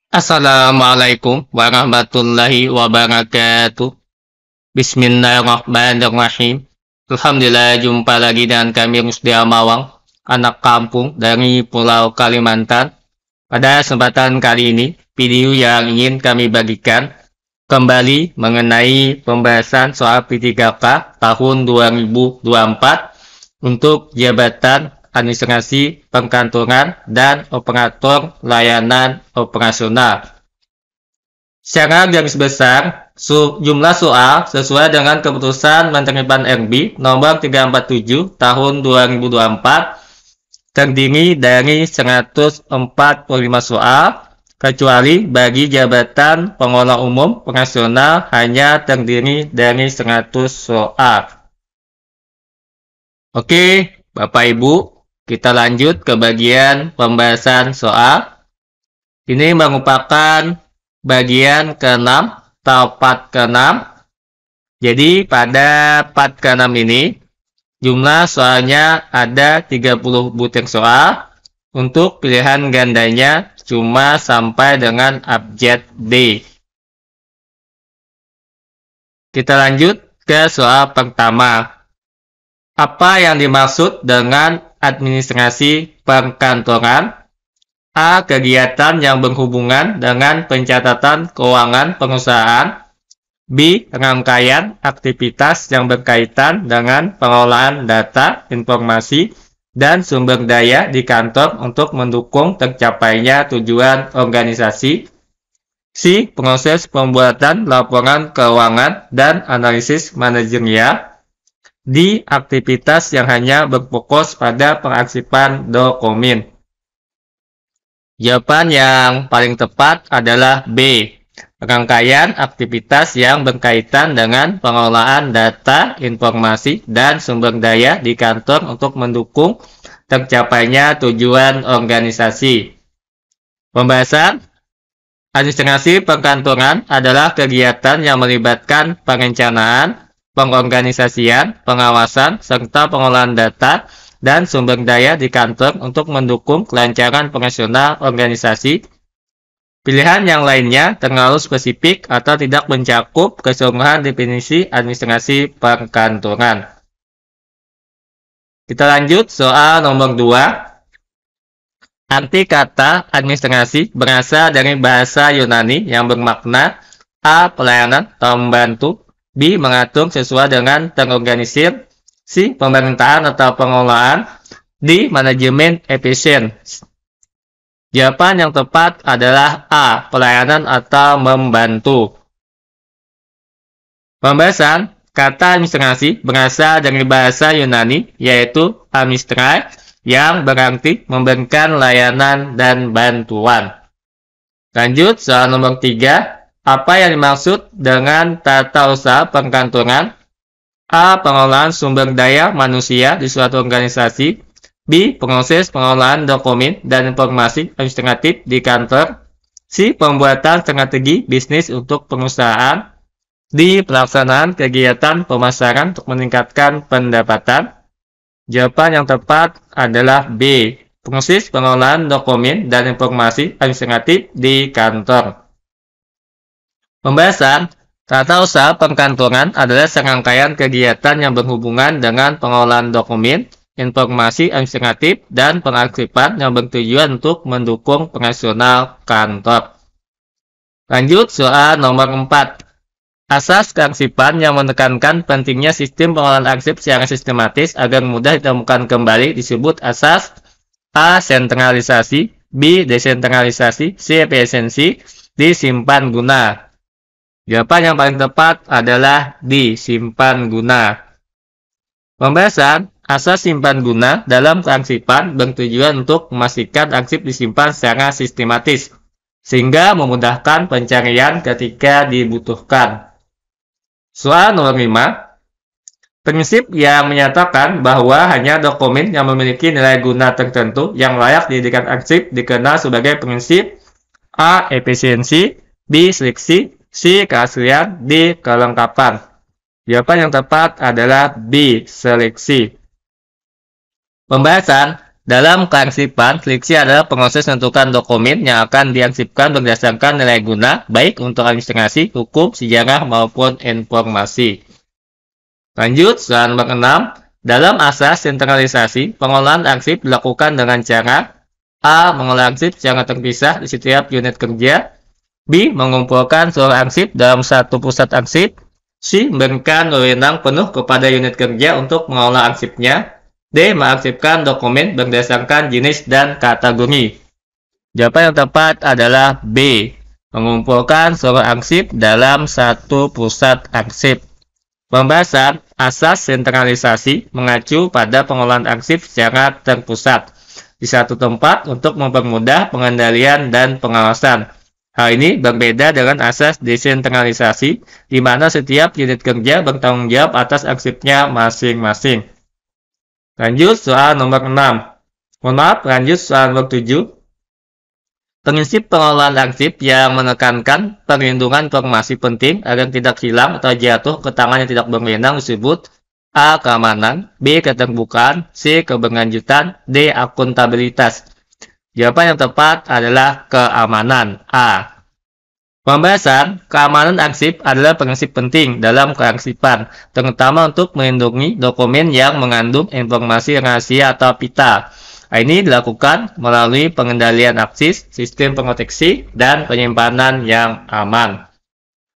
Assalamualaikum warahmatullahi wabarakatuh. Bismillahirrahmanirrahim. Alhamdulillah jumpa lagi dengan kami Rusdi Amawang, anak kampung dari Pulau Kalimantan. Pada kesempatan kali ini, video yang ingin kami bagikan kembali mengenai pembahasan soal P3K tahun 2024 untuk jabatan administrasi perkantoran dan operator layanan operasional. Secara garis besar, jumlah soal sesuai dengan keputusan Menteri Pan-RB nomor 347 tahun 2024 terdiri dari 145 soal, kecuali bagi jabatan pengelola umum operasional hanya terdiri dari 100 soal. Oke, Bapak Ibu, kita lanjut ke bagian pembahasan soal. Ini merupakan bagian ke-6 atau part ke-6. Jadi pada part ke-6 ini, jumlah soalnya ada 30 butir soal. Untuk pilihan gandanya cuma sampai dengan abjad D. Kita lanjut ke soal pertama. Apa yang dimaksud dengan administrasi perkantoran? A. Kegiatan yang berhubungan dengan pencatatan keuangan perusahaan. B. Rangkaian aktivitas yang berkaitan dengan pengelolaan data, informasi, dan sumber daya di kantor untuk mendukung tercapainya tujuan organisasi. C. Proses pembuatan laporan keuangan dan analisis manajerial. D. Aktivitas yang hanya berfokus pada pengarsipan dokumen. Jawaban yang paling tepat adalah B. Rangkaian aktivitas yang berkaitan dengan pengelolaan data, informasi, dan sumber daya di kantor untuk mendukung tercapainya tujuan organisasi. Pembahasan administrasi perkantoran adalah kegiatan yang melibatkan perencanaan, pengorganisasian, pengawasan, serta pengolahan data dan sumber daya di kantor untuk mendukung kelancaran operasional organisasi. Pilihan yang lainnya terlalu spesifik atau tidak mencakup keseluruhan definisi administrasi perkantoran. Kita lanjut soal nomor 2. Arti kata administrasi berasal dari bahasa Yunani yang bermakna A. Pelayanan atau membantu, B. Mengatur sesuai dengan terorganisir, C. Pemerintahan atau pengelolaan, D. Manajemen efisien. Jawaban yang tepat adalah A. Pelayanan atau membantu. Pembahasan kata administrasi berasal dari bahasa Yunani yaitu amistrai yang berarti memberikan layanan dan bantuan. Lanjut soal nomor 3. Apa yang dimaksud dengan tata usaha perkantoran? A. Pengelolaan sumber daya manusia di suatu organisasi. B. Proses pengelolaan dokumen dan informasi administratif di kantor. C. Pembuatan strategi bisnis untuk perusahaan. D. Pelaksanaan kegiatan pemasaran untuk meningkatkan pendapatan. Jawaban yang tepat adalah B. Proses pengelolaan dokumen dan informasi administratif di kantor. Pembahasan tata usaha perkantoran adalah serangkaian kegiatan yang berhubungan dengan pengelolaan dokumen, informasi administratif, dan pengarsipan yang bertujuan untuk mendukung operasional kantor. Lanjut soal nomor 4. Asas kearsipan yang menekankan pentingnya sistem pengelolaan arsip secara sistematis agar mudah ditemukan kembali disebut asas A. Sentralisasi, B. Desentralisasi, C. Efisiensi, D. Simpan guna. Jawaban yang paling tepat adalah D. Simpan guna. Pembahasan asas simpan guna dalam kearsipan bertujuan untuk memastikan arsip disimpan secara sistematis, sehingga memudahkan pencarian ketika dibutuhkan. Soal nomor 5. Prinsip yang menyatakan bahwa hanya dokumen yang memiliki nilai guna tertentu yang layak dijadikan arsip dikenal sebagai prinsip A. Efisiensi, B. Seleksi, C. Keaslian, D. Kelengkapan. Jawaban yang tepat adalah B. Seleksi. Pembahasan Dalam kearsipan, friksi adalah proses menentukan dokumen yang akan diarsipkan berdasarkan nilai guna, baik untuk administrasi, hukum, sejarah, maupun informasi. Lanjut, soal nomor 6. Dalam asas sentralisasi, pengolahan arsip dilakukan dengan cara A. Mengolah arsip secara terpisah di setiap unit kerja. B. Mengumpulkan seluruh arsip dalam satu pusat arsip. C. Memberikan wewenang penuh kepada unit kerja untuk mengolah arsipnya. D. Mengarsipkan dokumen berdasarkan jenis dan kategori. Jawaban yang tepat adalah B. Mengumpulkan seluruh arsip dalam satu pusat arsip. Pembahasan asas sentralisasi mengacu pada pengolahan arsip secara terpusat di satu tempat untuk mempermudah pengendalian dan pengawasan. Hal ini berbeda dengan asas desentralisasi, di mana setiap unit kerja bertanggung jawab atas arsipnya masing-masing. Lanjut soal nomor 6. Lanjut soal nomor 7. Prinsip pengolahan arsip yang menekankan perlindungan informasi penting agar tidak hilang atau jatuh ke tangan yang tidak berwenang disebut A. Keamanan, B. Keterbukaan, C. Keberlanjutan, D. Akuntabilitas. Jawaban yang tepat adalah keamanan, A. Pembahasan, keamanan arsip adalah prinsip penting dalam kearsipan, terutama untuk melindungi dokumen yang mengandung informasi rahasia atau pita. Ini dilakukan melalui pengendalian akses, sistem proteksi, dan penyimpanan yang aman.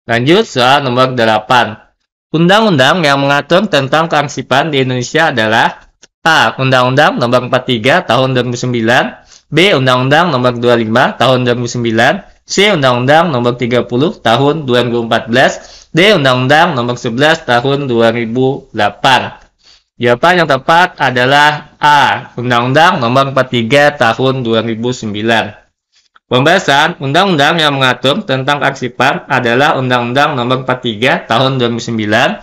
Lanjut soal nomor 8. Undang-undang yang mengatur tentang kearsipan di Indonesia adalah A. Undang-Undang Nomor 43 Tahun 2009, B. Undang-Undang Nomor 25 Tahun 2009, C. Undang-Undang Nomor 30 Tahun 2014, D. Undang-Undang Nomor 11 Tahun 2008. Jawaban yang tepat adalah A. Undang-Undang Nomor 43 Tahun 2009. Pembahasan undang-undang yang mengatur tentang kearsipan adalah Undang-Undang Nomor 43 Tahun 2009.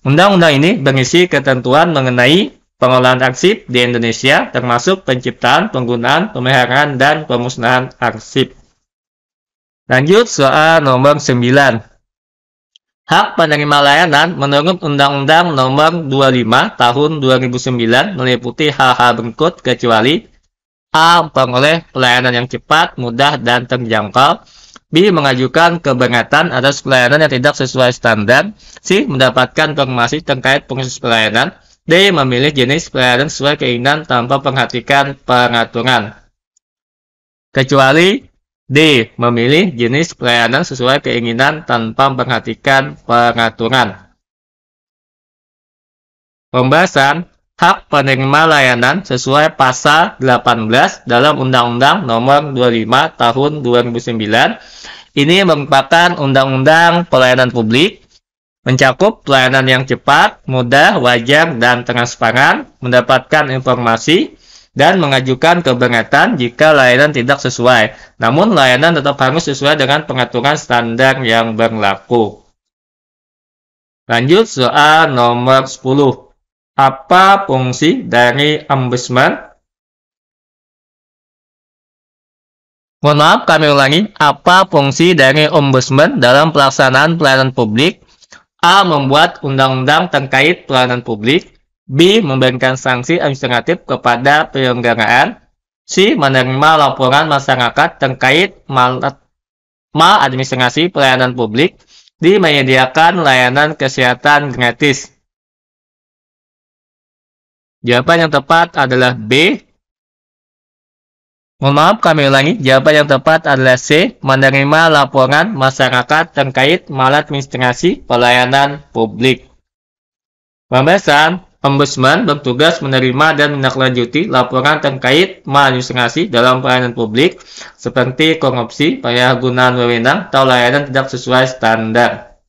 Undang-undang ini berisi ketentuan mengenai pengolahan arsip di Indonesia, termasuk penciptaan, penggunaan, pemeliharaan, dan pemusnahan arsip. Lanjut soal nomor 9. Hak penerima layanan menurut Undang-Undang Nomor 25 Tahun 2009 meliputi hal-hal berikut kecuali A. Memperoleh pelayanan yang cepat, mudah, dan terjangkau. B. Mengajukan keberatan atas pelayanan yang tidak sesuai standar. C. Mendapatkan informasi terkait proses pelayanan. D. Memilih jenis pelayanan sesuai keinginan tanpa memperhatikan peraturan. Kecuali D. Memilih jenis pelayanan sesuai keinginan tanpa memperhatikan peraturan. Pembahasan hak penerima layanan sesuai pasal 18 dalam Undang-Undang Nomor 25 Tahun 2009. Ini merupakan undang-undang pelayanan publik, mencakup pelayanan yang cepat, mudah, wajar, dan transparan, mendapatkan informasi, dan mengajukan keberatan jika layanan tidak sesuai. Namun, layanan tetap harus sesuai dengan pengaturan standar yang berlaku. Lanjut soal nomor 10. Apa fungsi dari ombudsman? Mohon maaf, kami ulangi. Apa fungsi dari ombudsman dalam pelaksanaan pelayanan publik? A. Membuat undang-undang terkait pelayanan publik. B. Memberikan sanksi administratif kepada penyelenggaraan. C. Menerima laporan masyarakat terkait maladministrasi pelayanan publik. D. Menyediakan layanan kesehatan gratis. Jawaban yang tepat adalah B. Mohon maaf, kami ulangi. Jawaban yang tepat adalah C. Menerima laporan masyarakat terkait maladministrasi pelayanan publik. Pembahasan, ombudsman bertugas menerima dan menindaklanjuti laporan terkait maladministrasi dalam pelayanan publik seperti korupsi, penyalahgunaan wewenang, atau layanan tidak sesuai standar.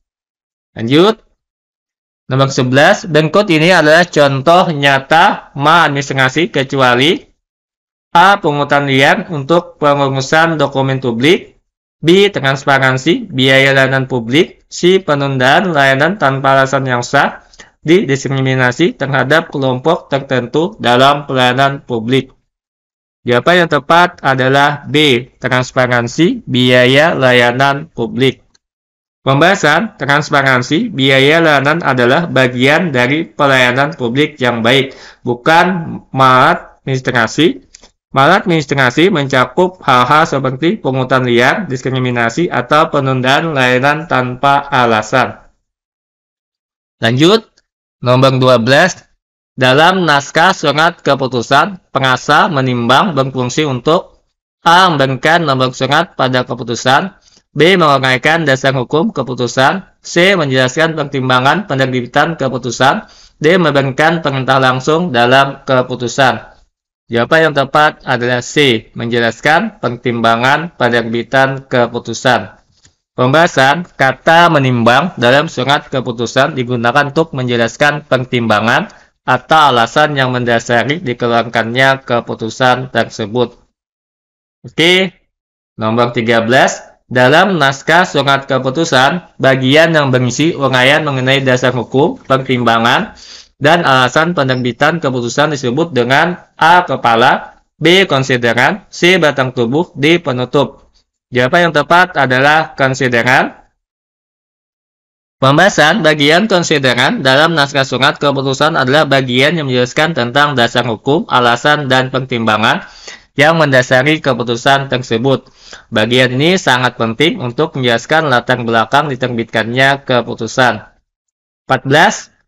Lanjut. Nomor 11, berikut ini adalah contoh nyata maladministrasi kecuali A. Pungutan liar untuk pengurusan dokumen publik. B. Transparansi biaya layanan publik. C. Penundaan layanan tanpa alasan yang sah. D. Diskriminasi terhadap kelompok tertentu dalam pelayanan publik. Jawaban yang tepat adalah B. Transparansi biaya layanan publik. Pembahasan transparansi biaya layanan adalah bagian dari pelayanan publik yang baik, bukan maladministrasi. Maladministrasi mencakup hal-hal seperti pungutan liar, diskriminasi, atau penundaan layanan tanpa alasan. Lanjut, nomor 12. Dalam naskah surat keputusan, pengasah menimbang berfungsi untuk A. Memberikan nomor surat pada keputusan, B. Menguraikan dasar hukum keputusan, C. Menjelaskan pertimbangan penerbitan keputusan, D. Memberikan perintah langsung dalam keputusan. Jawaban yang tepat adalah C. Menjelaskan pertimbangan penerbitan keputusan. Pembahasan kata menimbang dalam surat keputusan digunakan untuk menjelaskan pertimbangan atau alasan yang mendasari dikeluarkannya keputusan tersebut. Oke, nomor 13. Dalam naskah surat keputusan, bagian yang berisi uraian mengenai dasar hukum, pertimbangan, dan alasan penerbitan keputusan disebut dengan A. Kepala, B. Konsideran, C. Batang tubuh, D. Penutup. Jawaban yang tepat adalah konsideran. Pembahasan bagian konsideran dalam naskah surat keputusan adalah bagian yang menjelaskan tentang dasar hukum, alasan, dan pertimbangan yang mendasari keputusan tersebut. Bagian ini sangat penting untuk menjelaskan latar belakang diterbitkannya keputusan. 14.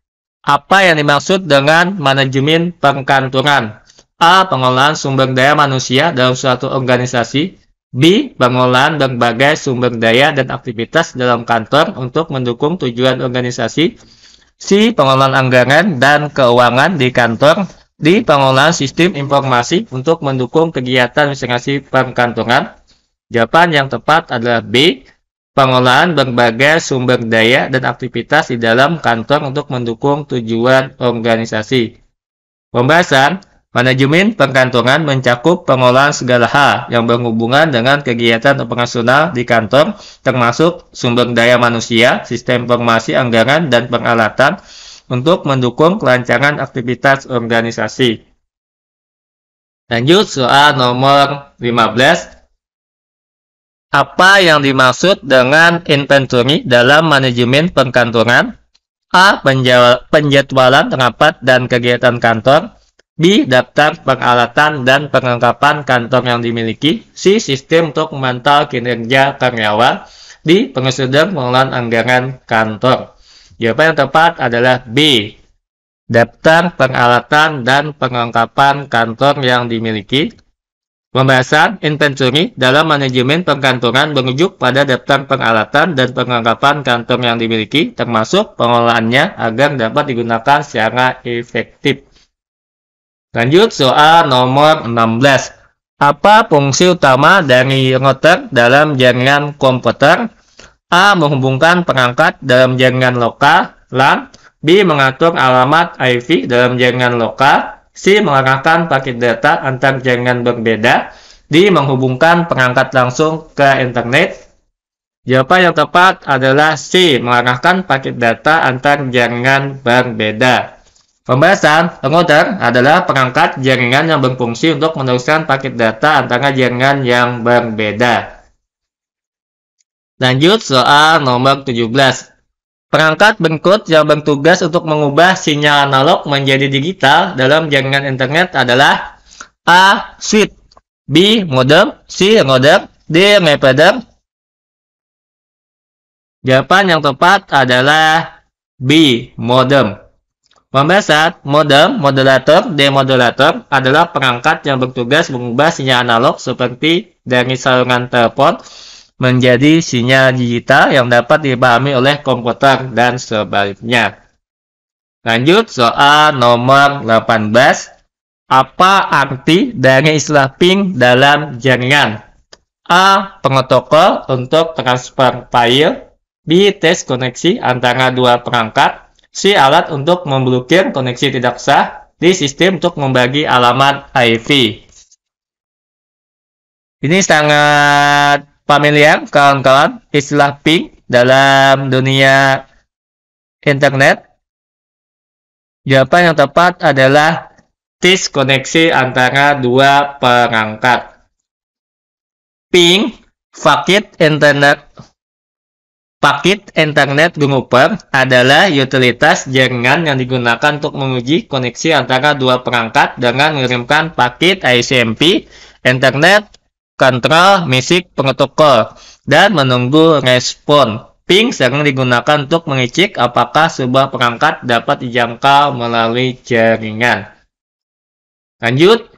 Apa yang dimaksud dengan manajemen perkantoran? A. Pengelolaan sumber daya manusia dalam suatu organisasi. B. Pengelolaan berbagai sumber daya dan aktivitas dalam kantor untuk mendukung tujuan organisasi. C. Pengelolaan anggaran dan keuangan di kantor. D. Pengelolaan sistem informasi untuk mendukung kegiatan administrasi perkantoran. Jawaban yang tepat adalah B. Pengelolaan berbagai sumber daya dan aktivitas di dalam kantor untuk mendukung tujuan organisasi. Pembahasan manajemen perkantoran mencakup pengelolaan segala hal yang berhubungan dengan kegiatan operasional di kantor, termasuk sumber daya manusia, sistem informasi, anggaran, dan peralatan untuk mendukung kelancaran aktivitas organisasi. Lanjut, soal nomor 15. Apa yang dimaksud dengan inventory dalam manajemen perkantoran? A. Penjadwalan rapat dan kegiatan kantor. B. Daftar peralatan dan perlengkapan kantor yang dimiliki. C. Sistem untuk memantau kinerja karyawan. D. Prosedur pengelolaan anggaran kantor. Jawaban yang tepat adalah B. Daftar peralatan dan perlengkapan kantor yang dimiliki. Pembahasan inventory dalam manajemen perkantoran merujuk pada daftar peralatan dan perlengkapan kantor yang dimiliki, termasuk pengelolaannya agar dapat digunakan secara efektif. Lanjut, soal nomor 16. Apa fungsi utama dari router dalam jaringan komputer? A. Menghubungkan perangkat dalam jaringan lokal LAN. B. Mengatur alamat IP dalam jaringan lokal. C. Mengarahkan paket data antar jaringan berbeda. D. Menghubungkan perangkat langsung ke internet. Jawaban yang tepat adalah C. Mengarahkan paket data antar jaringan berbeda. Pembahasan router adalah perangkat jaringan yang berfungsi untuk meneruskan paket data antara jaringan yang berbeda. Lanjut, soal nomor 17. Perangkat berikut yang bertugas untuk mengubah sinyal analog menjadi digital dalam jaringan internet adalah A. Switch, B. Modem, C. Encoder, D. Repeater. Jawaban yang tepat adalah B. Modem. Pembahasan modem, modulator, demodulator adalah perangkat yang bertugas mengubah sinyal analog seperti dari saluran telepon menjadi sinyal digital yang dapat dipahami oleh komputer dan sebaliknya. Lanjut, soal nomor 18. Apa arti dari istilah ping dalam jaringan? A. Protokol untuk transfer file. B. Tes koneksi antara dua perangkat. C. Alat untuk memblokir koneksi tidak sah. D. Sistem untuk membagi alamat IP. Ini sangat familiar, kawan-kawan, istilah ping dalam dunia internet. Jawaban yang tepat adalah tes koneksi antara dua perangkat. Ping, packet internet Paket Internet Grouper adalah utilitas jaringan yang digunakan untuk menguji koneksi antara dua perangkat dengan mengirimkan paket ICMP, Internet Control Message Protocol, dan menunggu respon. Ping sering digunakan untuk mengecek apakah sebuah perangkat dapat dijangkau melalui jaringan. Lanjut.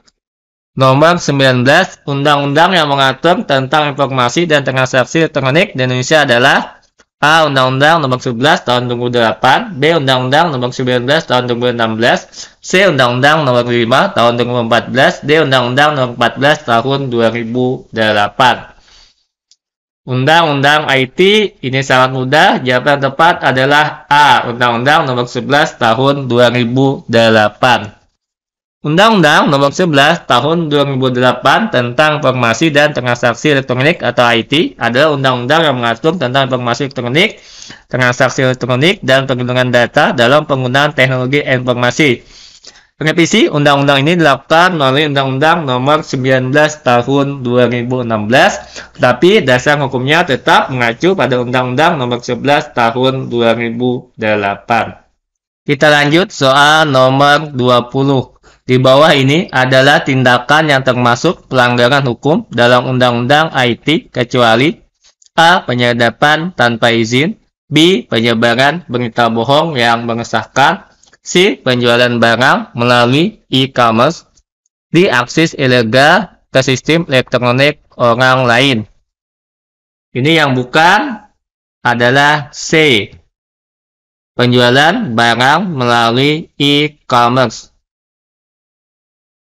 Nomor 19, Undang-Undang yang mengatur tentang informasi dan transaksi elektronik di Indonesia adalah A. Undang-Undang Nomor 11 Tahun 2008, B. Undang-Undang Nomor 19 Tahun 2016, C. Undang-Undang Nomor 5 Tahun 2014, D. Undang-Undang Nomor 14 Tahun 2008. Undang-Undang IT ini sangat mudah. Jawaban yang tepat adalah A. Undang-Undang Nomor 11 Tahun 2008. Undang-Undang Nomor 11 Tahun 2008 tentang Informasi dan Transaksi Elektronik atau IT adalah undang-undang yang mengatur tentang informasi elektronik, transaksi elektronik, dan perlindungan data dalam penggunaan teknologi informasi. Revisi undang-undang ini dilakukan melalui Undang-Undang Nomor 19 Tahun 2016, tetapi dasar hukumnya tetap mengacu pada Undang-Undang Nomor 11 Tahun 2008. Kita lanjut soal nomor 20. Di bawah ini adalah tindakan yang termasuk pelanggaran hukum dalam Undang-Undang IT kecuali A. Penyadapan tanpa izin, B. Penyebaran berita bohong yang meresahkan, C. Penjualan barang melalui e-commerce, D. Akses ilegal ke sistem elektronik orang lain. Ini yang bukan adalah C. Penjualan barang melalui e-commerce.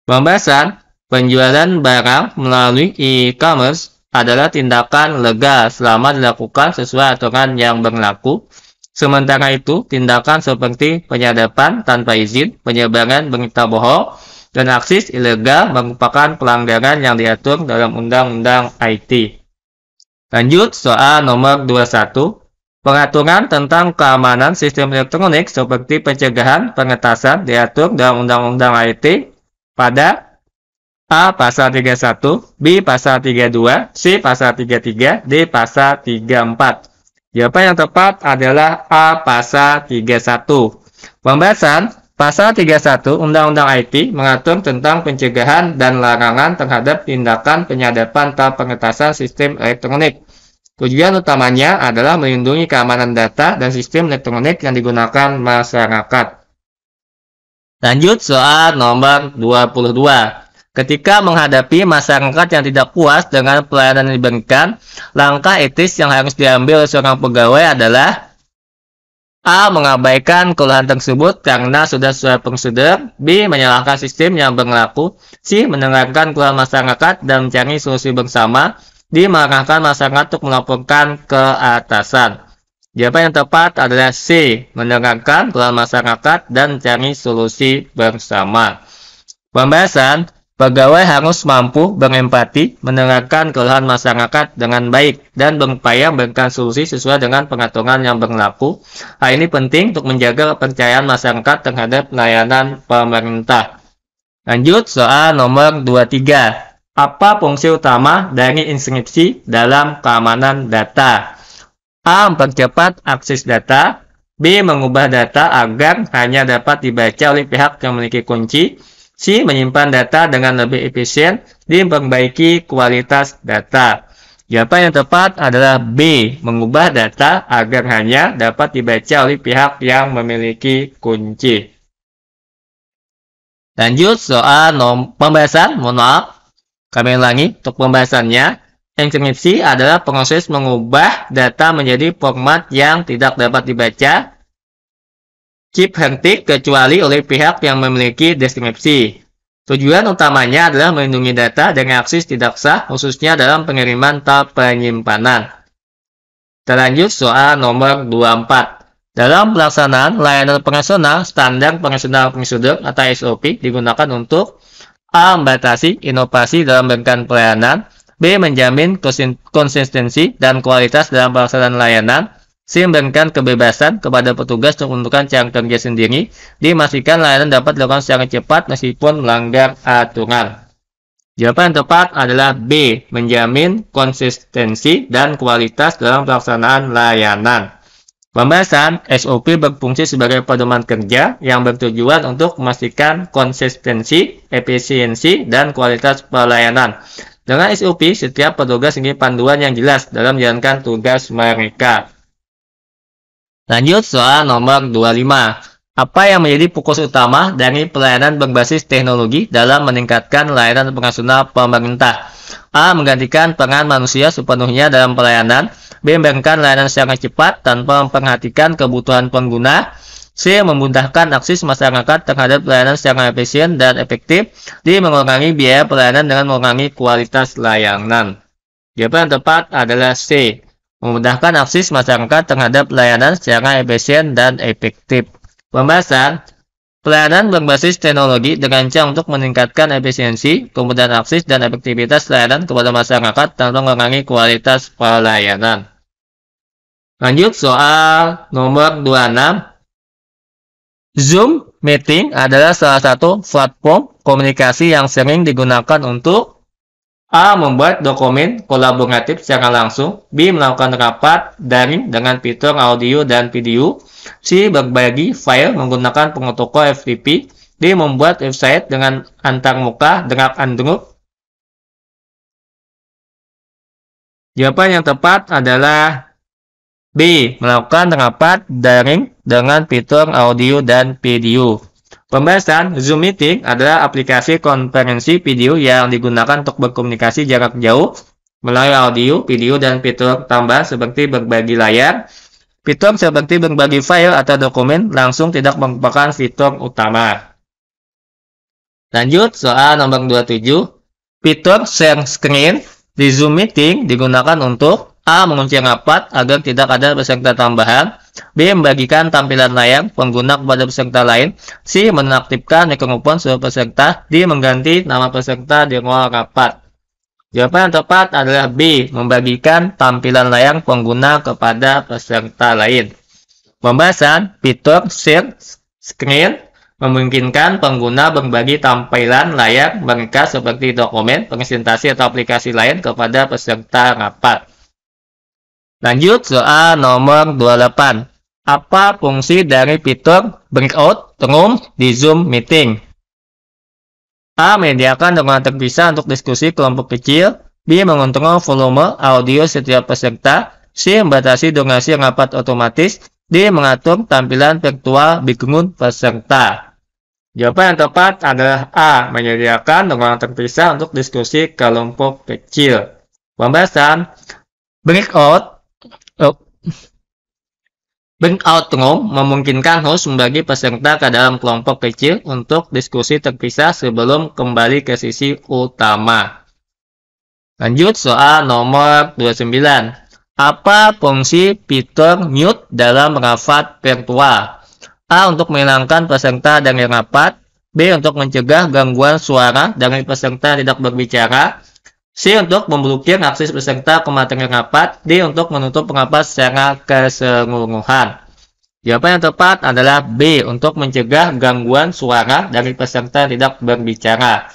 Pembahasan penjualan barang melalui e-commerce adalah tindakan legal selama dilakukan sesuai aturan yang berlaku. Sementara itu, tindakan seperti penyadapan tanpa izin, penyebaran berita bohong, dan akses ilegal merupakan pelanggaran yang diatur dalam Undang-Undang IT. Lanjut soal nomor 21. Pengaturan tentang keamanan sistem elektronik seperti pencegahan pengetasan diatur dalam Undang-Undang IT pada A. Pasal 31, B. Pasal 32, C. Pasal 33, D. Pasal 34. Jawaban yang tepat adalah A. Pasal 31. Pembahasan Pasal 31 Undang-Undang IT mengatur tentang pencegahan dan larangan terhadap tindakan penyadapan atau pengetasan sistem elektronik. Tujuan utamanya adalah melindungi keamanan data dan sistem elektronik yang digunakan masyarakat. Lanjut soal nomor 22. Ketika menghadapi masyarakat yang tidak puas dengan pelayanan yang diberikan, langkah etis yang harus diambil oleh seorang pegawai adalah A. Mengabaikan keluhan tersebut karena sudah sesuai prosedur, B. Menyalahkan sistem yang berlaku, C. Mendengarkan keluhan masyarakat dan mencari solusi bersama, D. Mengarahkan masyarakat untuk melaporkan ke atasan. Jawaban yang tepat adalah C. Mendengarkan keluhan masyarakat dan mencari solusi bersama. Pembahasan pegawai harus mampu berempati, mendengarkan keluhan masyarakat dengan baik, dan berupaya memberikan solusi sesuai dengan pengaturan yang berlaku. Hal ini penting untuk menjaga kepercayaan masyarakat terhadap layanan pemerintah. Lanjut soal nomor 23. Apa fungsi utama dari inskripsi dalam keamanan data? A. Mempercepat akses data, B. Mengubah data agar hanya dapat dibaca oleh pihak yang memiliki kunci, C. Menyimpan data dengan lebih efisien, D. Memperbaiki kualitas data. Jawaban yang tepat adalah B. Mengubah data agar hanya dapat dibaca oleh pihak yang memiliki kunci. Lanjut soal pembahasan, mohon maaf, kami ulangi untuk pembahasannya. Inskripsi adalah proses mengubah data menjadi format yang tidak dapat dibaca, ciphertik kecuali oleh pihak yang memiliki deskripsi. Tujuan utamanya adalah melindungi data dari akses tidak sah, khususnya dalam pengiriman atau penyimpanan. Kita lanjut soal nomor 24. Dalam pelaksanaan layanan operasional, standar operasional prosedur atau SOP digunakan untuk A. Membatasi inovasi dalam memberikan pelayanan, B. Menjamin konsistensi dan kualitas dalam pelaksanaan layanan, C. Memberikan kebebasan kepada petugas untuk menentukan cara kerja sendiri, D. Memastikan layanan dapat dilakukan secara cepat meskipun melanggar aturan. Jawaban yang tepat adalah B. Menjamin konsistensi dan kualitas dalam pelaksanaan layanan. Pembahasan SOP berfungsi sebagai pedoman kerja yang bertujuan untuk memastikan konsistensi, efisiensi, dan kualitas pelayanan. Dengan SOP, setiap petugas memiliki panduan yang jelas dalam menjalankan tugas mereka. Lanjut soal nomor 25. Apa yang menjadi fokus utama dari pelayanan berbasis teknologi dalam meningkatkan layanan operasional pemerintah? A. Menggantikan peran manusia sepenuhnya dalam pelayanan. B. Memberikan layanan secara cepat tanpa memperhatikan kebutuhan pengguna. C. Memudahkan akses masyarakat terhadap pelayanan secara efisien dan efektif. D. Mengurangi biaya pelayanan dengan mengurangi kualitas layanan. Jawaban yang tepat adalah C. Memudahkan akses masyarakat terhadap pelayanan secara efisien dan efektif. Pembahasan pelayanan berbasis teknologi dirancang untuk meningkatkan efisiensi, kemudahan akses, dan efektivitas layanan kepada masyarakat tanpa mengurangi kualitas pelayanan. Lanjut soal nomor 26. Zoom Meeting adalah salah satu platform komunikasi yang sering digunakan untuk A. Membuat dokumen kolaboratif secara langsung. B. Melakukan rapat daring dengan fitur audio dan video. C. Berbagi file menggunakan pengotoko FTP. D. Membuat website dengan antarmuka drag and drop. Jawaban yang tepat adalah B. Melakukan rapat daring dengan fitur audio dan video. Pembahasan Zoom Meeting adalah aplikasi konferensi video yang digunakan untuk berkomunikasi jarak jauh melalui audio, video, dan fitur tambahan seperti berbagi layar. Fitur seperti berbagi file atau dokumen langsung tidak merupakan fitur utama. Lanjut soal nomor 27. Fitur share screen di Zoom Meeting digunakan untuk A. Mengunci rapat agar tidak ada peserta tambahan. B. Membagikan tampilan layar pengguna kepada peserta lain. C. Menonaktifkan mikrofon seluruh peserta. D. Mengganti nama peserta di ruang rapat. Jawaban yang tepat adalah B. Membagikan tampilan layar pengguna kepada peserta lain. Pembahasan fitur share screen memungkinkan pengguna berbagi tampilan layar mereka seperti dokumen, presentasi, atau aplikasi lain kepada peserta rapat. Lanjut soal nomor 28. Apa fungsi dari fitur breakout room di Zoom Meeting? A. Menyediakan ruangan terpisah untuk diskusi kelompok kecil. B. Mengontrol volume audio setiap peserta. C. Membatasi durasi rapat otomatis. D. Mengatur tampilan virtual background peserta. Jawaban yang tepat adalah A. Menyediakan ruangan terpisah untuk diskusi kelompok kecil. Pembahasan breakout room memungkinkan host membagi peserta ke dalam kelompok kecil untuk diskusi terpisah sebelum kembali ke sisi utama. Lanjut soal nomor 29. Apa fungsi fitur mute dalam rapat virtual? A. Untuk menghilangkan peserta dari rapat. B. Untuk mencegah gangguan suara dari peserta tidak berbicara. C. Untuk memblokir akses peserta ke materi rapat. D. Untuk menutup rapat secara keseluruhan. Jawaban yang tepat adalah B. Untuk mencegah gangguan suara dari peserta tidak berbicara.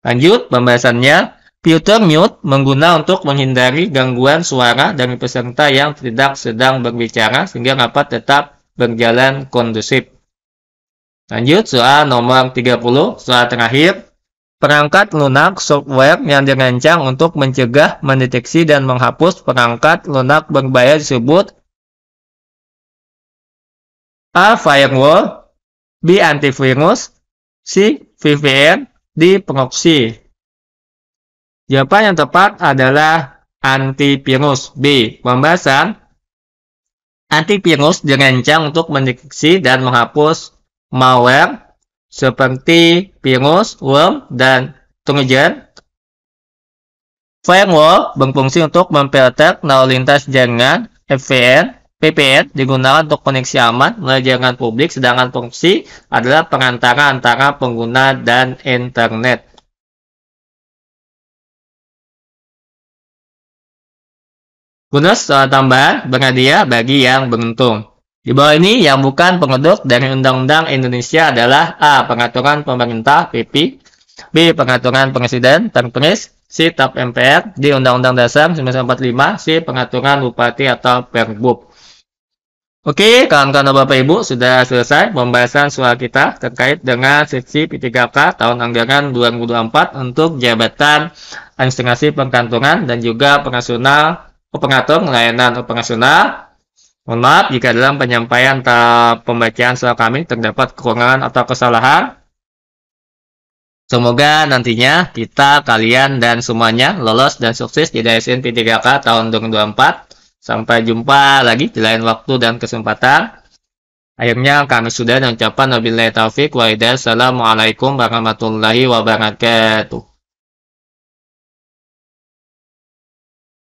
Lanjut pembahasannya. Fitur mute mengguna untuk menghindari gangguan suara dari peserta yang tidak sedang berbicara sehingga rapat tetap berjalan kondusif. Lanjut soal nomor 30, soal terakhir. Perangkat lunak software yang dirancang untuk mencegah, mendeteksi, dan menghapus perangkat lunak berbahaya disebut A. Firewall. B. Antivirus. C. VPN. D. Proxy. Jawaban yang tepat adalah antivirus. B. Pembahasan antivirus dirancang untuk mendeteksi dan menghapus malware seperti virus, worm, dan trojan. Firewall berfungsi untuk memfilter lalu lintas jaringan. VPN digunakan untuk koneksi aman melalui jaringan publik, sedangkan proxy adalah perantara antara pengguna dan internet. Bonus soal tambahan berhadiah bagi yang beruntung. Di bawah ini yang bukan produk dari Undang-Undang Indonesia adalah A. Peraturan Pemerintah PP. B. Pengaturan Presiden tertulis. C. Tap MPR. D. Undang-Undang Dasar 1945. C. Pengaturan Bupati atau Perbup. Oke, kawan-kawan Bapak Ibu, sudah selesai pembahasan soal kita terkait dengan seksi P3K tahun anggaran 2024 untuk jabatan administrasi perkantoran dan juga pengatur layanan operasional. Mohon maaf jika dalam penyampaian pembacaan soal kami terdapat kekurangan atau kesalahan. Semoga nantinya kalian dan semuanya lolos dan sukses di DSN P3K tahun 2024. Sampai jumpa lagi di lain waktu dan kesempatan. Akhirnya kami sudah mengucapkan wabillahi taufik wa hidayah. Assalamualaikum warahmatullahi wabarakatuh.